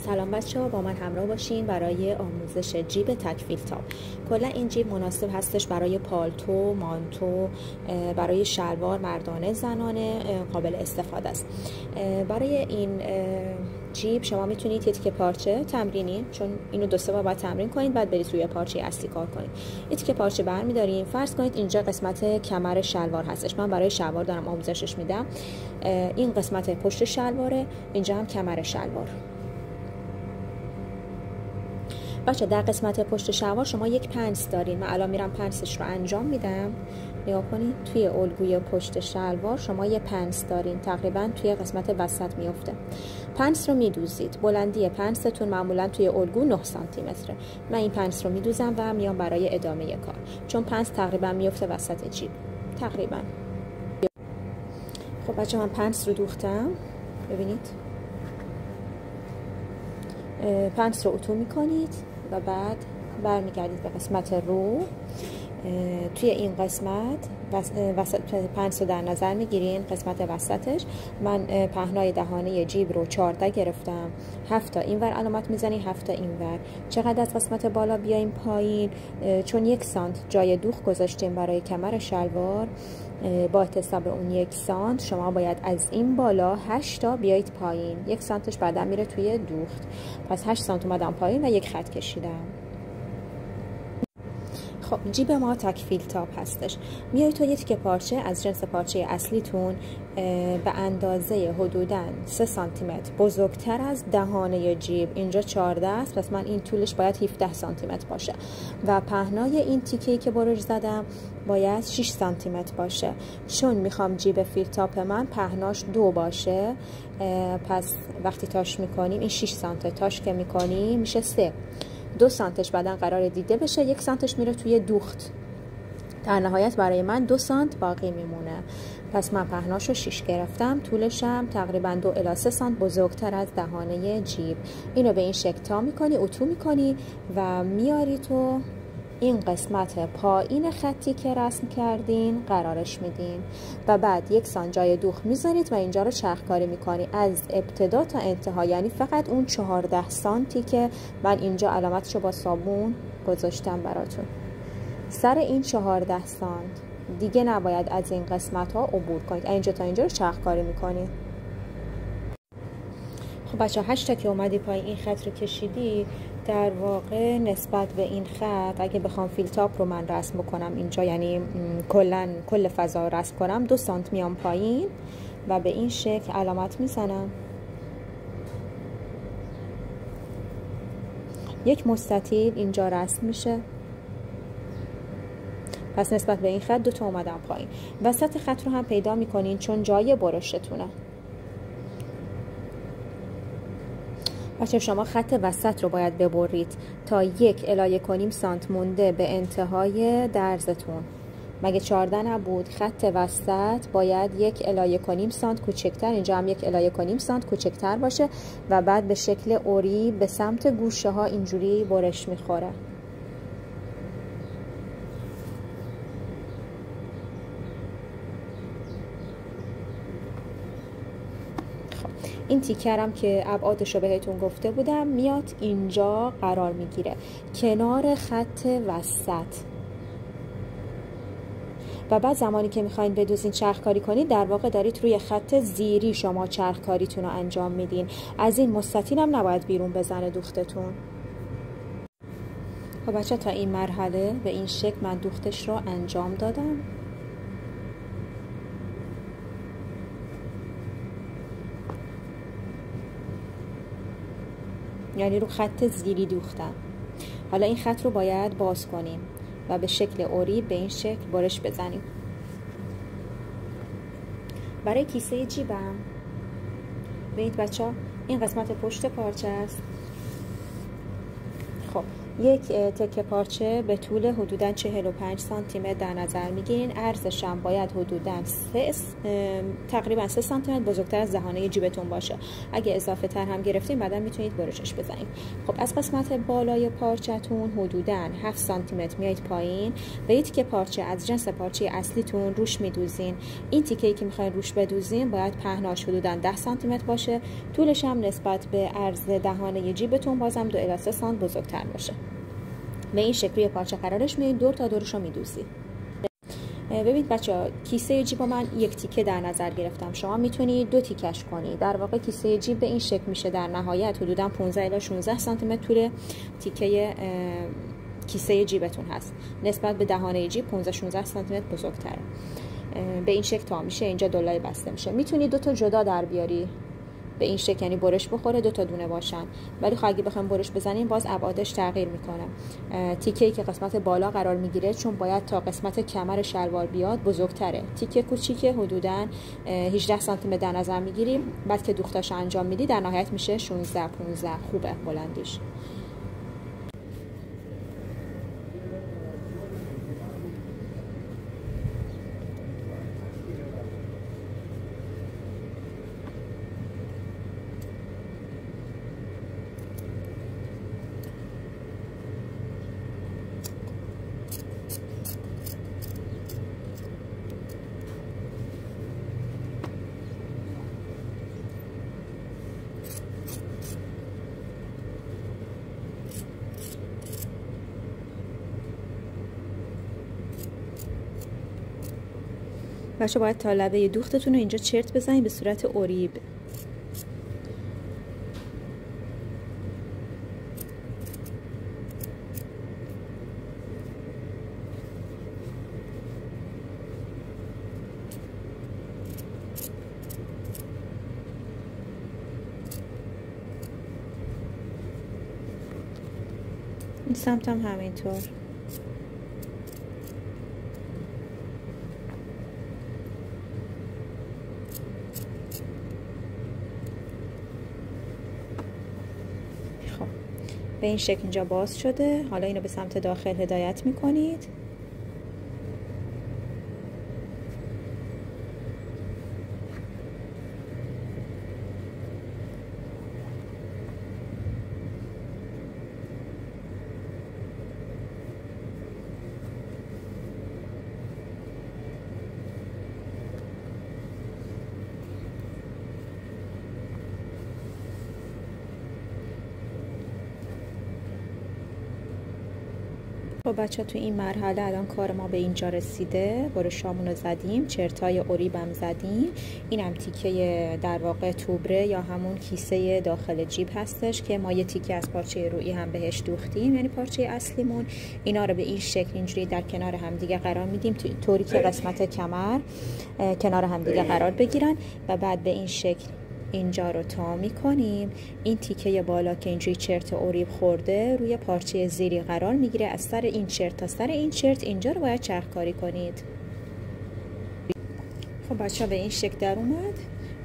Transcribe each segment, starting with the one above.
سلام بچه‌ها، با من همراه باشین برای آموزش جیب تکفیل تاپ. کلا این جیب مناسب هستش برای پالتو، مانتو، برای شلوار مردانه، زنانه قابل استفاده است. برای این جیب شما میتونید یه تیکه پارچه تمرینی، چون اینو 2-3 بار باید تمرین کنید، بعد برید روی پارچه اصلی کار کنید. یه تیکه پارچه برمی‌دارین، فرض کنید اینجا قسمت کمر شلوار هستش. من برای شلوار دارم آموزشش میدم. این قسمت پشت شلواره، اینجا هم کمر شلوار. بچه در قسمت پشت شلوار شما یک پنس دارین. من الان میرم پنسش رو انجام میدم. نگاه کنید توی الگوی پشت شلوار شما یه پنس دارین، تقریبا توی قسمت وسط میفته. پنس رو میدوزید. بلندی پنستون معمولا توی الگو 9 سانتی متره. من این پنس رو میدوزم و میام برای ادامه کار، چون پنس تقریبا میفته وسط جیب تقریبا. خب بچه من پنس رو دوختم، ببینید پنس رو اتو میکنید و بعد برمیگردید به قسمت رو. توی این قسمت وسط پنس رو در نظر میگیرین، قسمت وسطش. من پهنای دهانه جیب رو 14 گرفتم، 7 تا اینور علامت میزنی، 7 تا اینور. چقدر از قسمت بالا بیایم پایین؟ چون 1 سانت جای دوخت گذاشتیم برای کمر شلوار، با احتساب اون 1 سانت شما باید از این بالا 8 تا بیایید پایین. 1 سانتش بعدا میره توی دوخت، پس 8 سانت اومدم پایین و 1 خط کشیدم. خب جیب ما تکفیل تاپ هستش. میای تو یه تیکه پارچه از جنس پارچه اصلیتون به اندازه حدوداً 3 سانتی متر بزرگتر از دهانه جیب، اینجا 14 است، پس من این طولش باید 17 سانتی متر باشه و پهنای این تیکه‌ای که برش زدم باید 6 سانتی متر باشه، چون میخوام جیب فیل تاپ من پهناش 2 باشه. پس وقتی تاش میکنیم این 6 سانت تاش که میکنیم میشه 3. 2 سانتش بعدن قرار دیده بشه، 1 سانتش میره توی دوخت. در نهایت برای من 2 سانت باقی میمونه. پس من پهناشو 6 گرفتم، طولشم تقریبا 2 الی 3 سانت بزرگتر از دهانه جیب. اینو به این شکل تا میکنی، اتو میکنی و میاری تو این قسمت پایین خطی که رسم کردین قرارش میدین و بعد 1 سانت جای دوخت میذارید و اینجا رو چرخکاری میکنی از ابتدا تا انتها، یعنی فقط اون 14 سانتی که من اینجا علامتشو با صابون گذاشتم براتون. سر این 14 سانت دیگه نباید از این قسمت ها عبور کنید. اینجا تا اینجا رو چرخکاری میکنید. خب بچه 8 تا که اومدی پایین این خط رو کشیدی، در واقع نسبت به این خط اگه بخوام فیل تاپ رو من رسم بکنم اینجا، یعنی کل فضا رسم کنم، 2 سانت میام پایین و به این شکل علامت میزنم. یک مستطیل اینجا رسم میشه. پس نسبت به این خط 2 تا اومدم پایین. وسط خط رو هم پیدا میکنین چون جای برشتونه. بچه شما خط وسط رو باید ببرید تا 1 الی 1.5 سانت مونده به انتهای درزتون. مگه 14 نبود؟ خط وسط باید 1 الی 1.5 سانت کوچکتر، اینجا هم 1 الی 1.5 سانت کوچکتر باشه و بعد به شکل اوری به سمت گوشه ها اینجوری برش میخوره. این تیکرم که ابعادش رو بهتون گفته بودم میاد اینجا قرار میگیره کنار خط وسط و بعد زمانی که میخواین بدوزین چرخکاری کنید در واقع دارید روی خط زیری شما چرخکاریتون رو انجام میدین. از این مستطیل هم نباید بیرون بزنه دوختتون. خب بچه تا این مرحله به این شکل من دوختش رو انجام دادم. یعنی رو خط زیری دوختم. حالا این خط رو باید باز کنیم و به شکل اوری به این شکل برش بزنیم. برای کیسه جیبم ببینید بچه ها این قسمت پشت پارچه است. خب یک تکه پارچه به طول حدوداً 45 سانتی متر در نظر میگیرین. عرضش هم باید حدوداً تقریبا 3 سانتی متر بزرگتر از دهانه جیبتون باشه. اگه اضافه تر هم گرفتین بعدا میتونید برشش بزنید. خب از قسمت بالای پارچه‌تون حدوداً 7 سانتی متر میایید پایین و یک تیکه پارچه از جنس پارچه اصلیتون روش میدوزین. این تیکه‌ای که میخواین روش بدوزین باید پهناش حدوداً 10 سانتی متر باشه. طولش هم نسبت به عرض دهانه جیبتون بازم 2 الی 3 سانت بزرگتر باشه. به این شکل روی پارچه قرارش میدید، دور تا دورش رو میدوزید. ببینید بچه‌ها، کیسه جیب من یک تیکه در نظر گرفتم. شما میتونید 2 تیکش کنید. در واقع کیسه جیب به این شکل میشه در نهایت حدوداً 15 الی 16 سانتی متر طول تیکه کیسه جیبتون هست. نسبت به دهانه جیب 15 16 سانتی متر بزرگتره. به این شکل تا میشه. اینجا دلای بسته میشه. میتونید 2 تا جدا در بیاری به این شکل، یعنی برش بخوره 2 تا دونه باشن. ولی خب اگه بخوایم برش بزنیم باز ابعادش تغییر میکنه. تیکه‌ای که قسمت بالا قرار میگیره چون باید تا قسمت کمر شلوار بیاد بزرگتره. تیکه کوچیکه حدوداً 18 سانتی متر در نظر میگیریم. بعد که دوختاش انجام میدی در نهایت میشه 16 15. خوبه بلندیش. بچه باید تا لبه دوختتون رو اینجا چرت بزنید به صورت اوریب. این سمت هم همینطور. به این شکل اینجا باز شده. حالا اینو به سمت داخل هدایت میکنید. خب بچه تو این مرحله الان کار ما به اینجا رسیده. برشامون رو زدیم، چرتای اوریبم زدیم. اینم تیکه در واقع توبره یا همون کیسه داخل جیب هستش که ما یه تیکه از پارچه رویی هم بهش دوختیم، یعنی پارچه اصلیمون. اینا رو به این شکل اینجوری در کنار هم دیگه قرار میدیم طوری که قسمت کمر کنار هم دیگه قرار بگیرن و بعد به این شکل اینجا رو تا میکنیم. این تیکه بالا که اینجوری چرت اوریب خورده روی پارچه زیری قرار میگیره. از سر این چرت تا سر این چرت اینجا رو باید چرخکاری کنید. خب بچه به این شکل در اومد.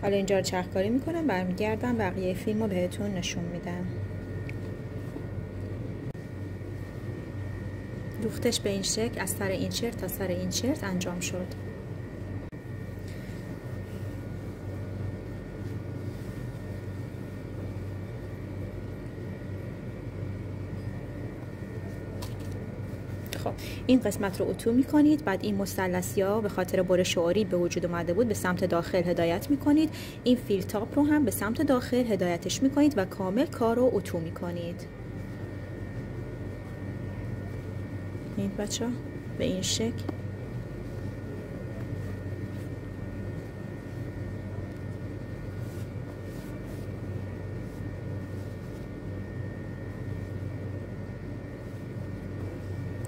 حالا اینجا رو چرخکاری میکنم، برمیگردم بقیه فیلم رو بهتون نشون میدم. دوختش به این شکل از سر این چرت تا سر این چرت انجام شد. خب این قسمت رو اتو میکنید. بعد این مثلثیا به خاطر برش اوریب به وجود اومده بود به سمت داخل هدایت میکنید. این فیل تاپ رو هم به سمت داخل هدایتش میکنید و کامل کار رو اتو میکنید. این بچه به این شکل.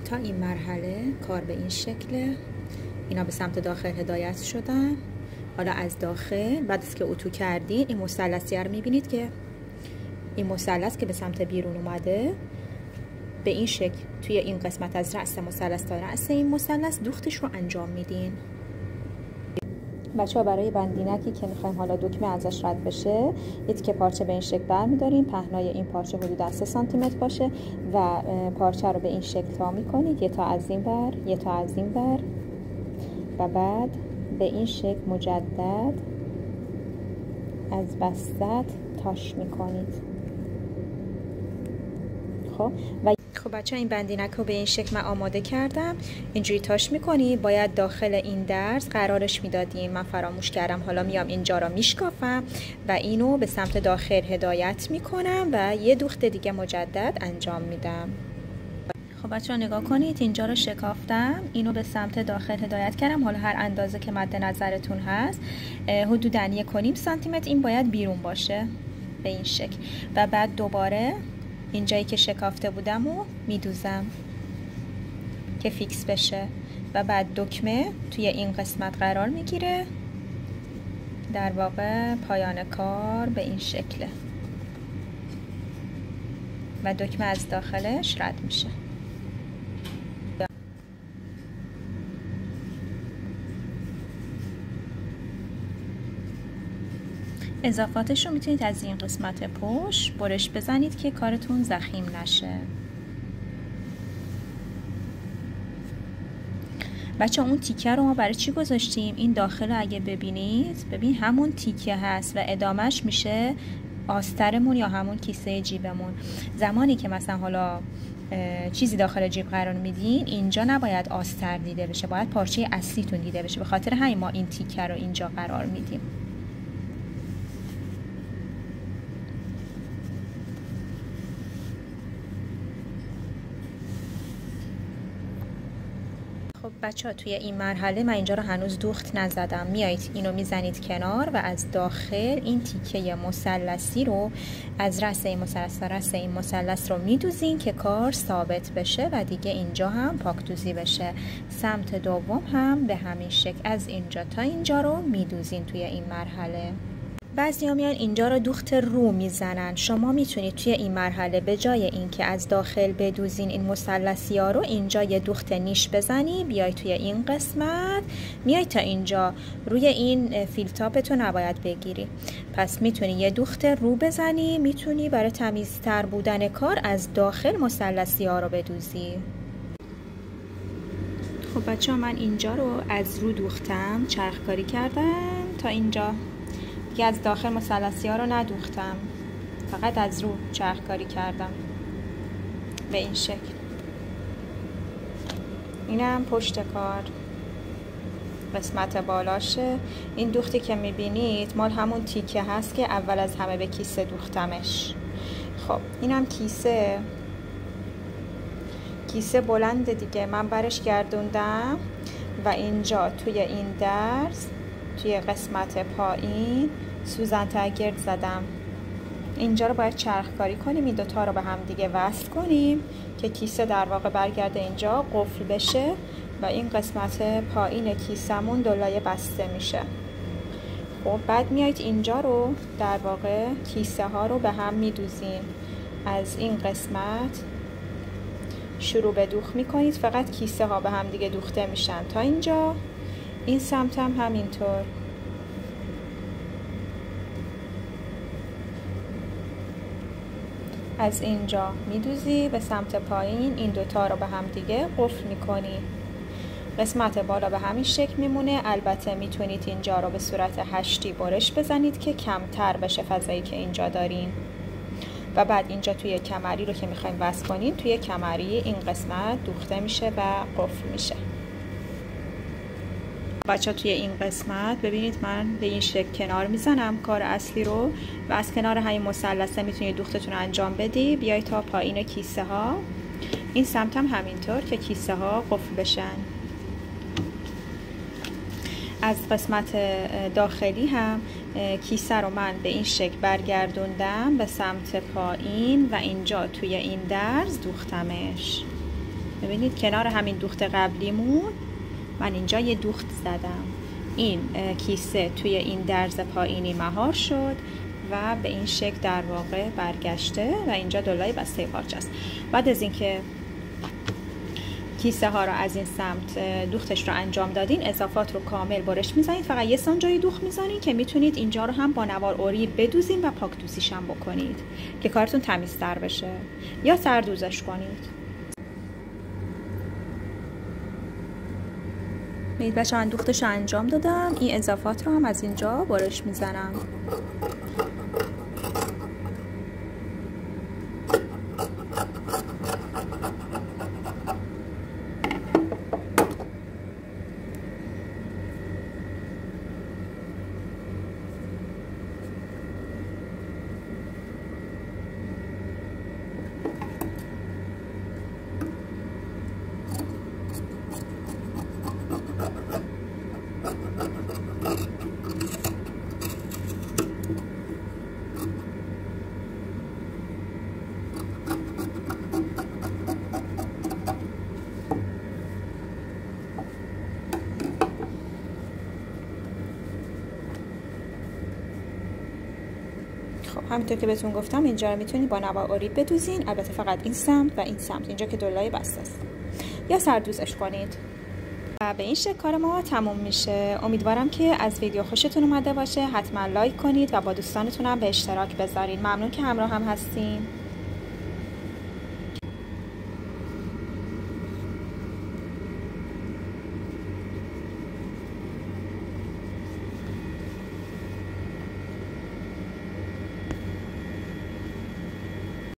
تا این مرحله کار به این شکله. اینا به سمت داخل هدایت شدن. حالا از داخل بعد از که اتو کردین این مثلثی رو میبینید که این مثلث که به سمت بیرون اومده به این شکل توی این قسمت از رأس مثلث تا رأس این مثلث دوختش رو انجام میدین. بچه‌ها برای بندینکی که میخوایم حالا دکمه ازش رد بشه، یه تیکه پارچه به این شکل برمی‌داریم، پهنای این پارچه حدود 3 سانتی متر باشه و پارچه رو به این شکل تا می‌کنید، یه تا از این ور، یه تا از این ور و بعد به این شکل مجدد از وسط تاش می‌کنید. خب بچه این بندینک رو به این شکل من آماده کردم. اینجوری تاش میکنی. باید داخل این درز قرارش میدادیم، من فراموش کردم. حالا میام اینجا رو میشکافم و اینو به سمت داخل هدایت میکنم و یه دوخت دیگه مجدد انجام میدم. خب بچه ها نگاه کنید، اینجا رو شکافتم، اینو به سمت داخل هدایت کردم. حالا هر اندازه که مد نظرتون هست، حدوداً 1.5 سانتی متر این باید بیرون باشه به این شکل. و بعد دوباره اینجایی که شکافته بودم و میدوزم که فیکس بشه و بعد دکمه توی این قسمت قرار میگیره. در واقع پایان کار به این شکله و دکمه از داخلش رد میشه. اضافاتش رو میتونید از این قسمت پشت برش بزنید که کارتون ضخیم نشه. بچه اون تیکه رو ما برای چی گذاشتیم؟ این داخل رو اگه ببینید، ببین همون تیکه هست و ادامهش میشه آسترمون یا همون کیسه جیبمون. زمانی که مثلا حالا چیزی داخل جیب قرار میدین، اینجا نباید آستر دیده بشه، باید پارچه اصلیتون دیده بشه. به خاطر همین ما این تیکه رو اینجا قرار میدیم. خب بچه ها توی این مرحله من اینجا رو هنوز دوخت نزدم. میایید اینو میزنید کنار و از داخل این تیکه مثلثی رو از رأس این مثلث تا رأس این مثلث رو میدوزین که کار ثابت بشه و دیگه اینجا هم پاکدوزی بشه. سمت دوم هم به همین شکل از اینجا تا اینجا رو میدوزین توی این مرحله. بعضی ها میان اینجا رو دوخت رو میزنن. شما میتونید توی این مرحله به جای اینکه از داخل بدوزین این مثلثی ها رو، اینجا یه دوخت نیش بزنی، بیای توی این قسمت، میای تا اینجا. روی این فیلتاپتو نباید بگیری، پس میتونی یه دوخت رو بزنی. میتونی برای تمیزتر بودن کار از داخل مثلثی ها رو بدوزی. خب بچه ها من اینجا رو از رو دوختم، چرخکاری کردم تا اینجا. دیگه از داخل مثلثی ها رو ندوختم، فقط از رو چرخکاری کردم به این شکل. اینم پشت کار، قسمت بالاشه. این دوختی که میبینید مال همون تیکه هست که اول از همه به کیسه دوختمش. خب اینم کیسه بلنده دیگه، من برش گردوندم و اینجا توی این درز توی قسمت پایین سوزن تگرد زدم. اینجا رو باید چرخکاری کنیم، این دوتا رو به هم دیگه وصل کنیم که کیسه در واقع برگرده اینجا قفل بشه و این قسمت پایین کیسمون دولایه بسته میشه. خب بعد میایید اینجا رو در واقع کیسه ها رو به هم میدوزیم. از این قسمت شروع به دوخت میکنید، فقط کیسه ها به هم دیگه دوخته میشن تا اینجا. این سمت هم همینطور. از اینجا میدوزی به سمت پایین، این دوتا رو به هم دیگه قفل میکنی. قسمت بالا به همین شکل میمونه. البته میتونید اینجا رو به صورت هشتی برش بزنید که کمتر بشه فضایی که اینجا داریم. و بعد اینجا توی کمری رو که میخوایم وصل کنیم، توی کمری این قسمت دوخته میشه و قفل میشه. بچه توی این قسمت ببینید من به این شکل کنار میزنم کار اصلی رو و از کنار همین مثلثه میتونید دوختتون رو انجام بدی. بیای تا پایین کیسه ها، این سمت هم همینطور که کیسه ها قفل بشن. از قسمت داخلی هم کیسه رو من به این شکل برگردوندم به سمت پایین و اینجا توی این درز دوختمش. ببینید کنار همین دوخت قبلیمون من اینجا یه دوخت زدم. این کیسه توی این درز پایینی مهار شد و به این شکل در واقع برگشته و اینجا دولای بسته پارچه است. بعد از اینکه کیسه ها رو از این سمت دوختش رو انجام دادین، اضافات رو کامل برش میزنید. فقط یه سانچای دوخت میزنید که میتونید اینجا رو هم با نوار اوری بدوزین و پاک دوزیش هم بکنید که کارتون تمیزتر بشه، یا سردوزش کنید. ببینید بچه من دوختش رو انجام دادم، این اضافات رو هم از اینجا برش میزنم. خب همینطور که بهتون گفتم اینجا رو میتونید با نوار اوری بدوزین، البته فقط این سمت و این سمت، اینجا که دلای بسته است، یا سردوزش کنید. و به این شکل کار ما تموم میشه. امیدوارم که از ویدیو خوشتون اومده باشه. حتما لایک کنید و با دوستانتون هم به اشتراک بذارین. ممنون که همراه هم هستین.